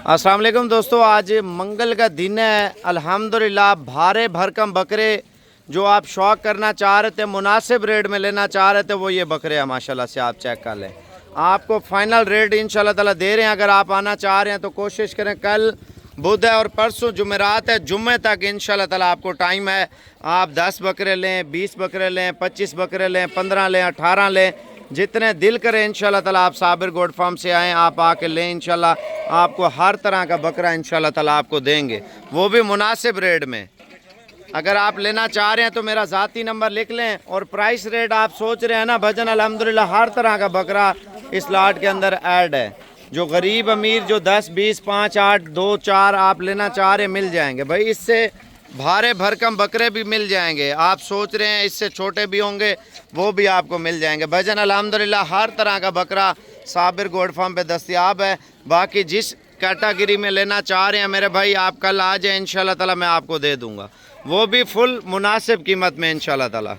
अस्सलाम वालेकुम दोस्तों, आज मंगल का दिन है। अल्हम्दुलिल्लाह भारे भरकम बकरे जो आप शौक करना चाह रहे थे, मुनासिब रेट में लेना चाह रहे थे, वो ये बकरे हैं माशाल्लाह से। आप चेक कर लें, आपको फाइनल रेट इंशाल्लाह ताला दे रहे हैं। अगर आप आना चाह रहे हैं तो कोशिश करें। कल बुध है और परसों जुमेरात है, जुम्मे तक इंशाल्लाह ताला आपको टाइम है। आप 10 बकरे लें, 20 बकरे लें, 25 बकरे लें, 15 लें, 18 लें, जितने दिल करें इंशाल्लाह ताला आप साबिर गोट फार्म से आएँ, आप आके लें। इंशाल्लाह आपको हर तरह का बकरा इंशाल्लाह ताला आपको देंगे, वो भी मुनासिब रेट में। अगर आप लेना चाह रहे हैं तो मेरा ज़ाती नंबर लिख लें। और प्राइस रेट आप सोच रहे हैं ना भजन, अल्हम्दुलिल्लाह हर तरह का बकरा इस लाट के अंदर ऐड है। जो गरीब अमीर जो 10, 20, 5, 8, 2, 4 आप लेना चाह रहे मिल जाएंगे भाई। इससे भारे भरकम बकरे भी मिल जाएंगे। आप सोच रहे हैं इससे छोटे भी होंगे, वो भी आपको मिल जाएंगे भजन। अल्हम्दुलिल्लाह हर तरह का बकरा साबिर गोट फार्म पे दस्तयाब है। बाकी जिस कैटेगरी में लेना चाह रहे हैं मेरे भाई, आप कल आ जाए इंशाल्लाह ताला, मैं आपको दे दूंगा, वो भी फुल मुनासिब कीमत में इंशाल्लाह ताला।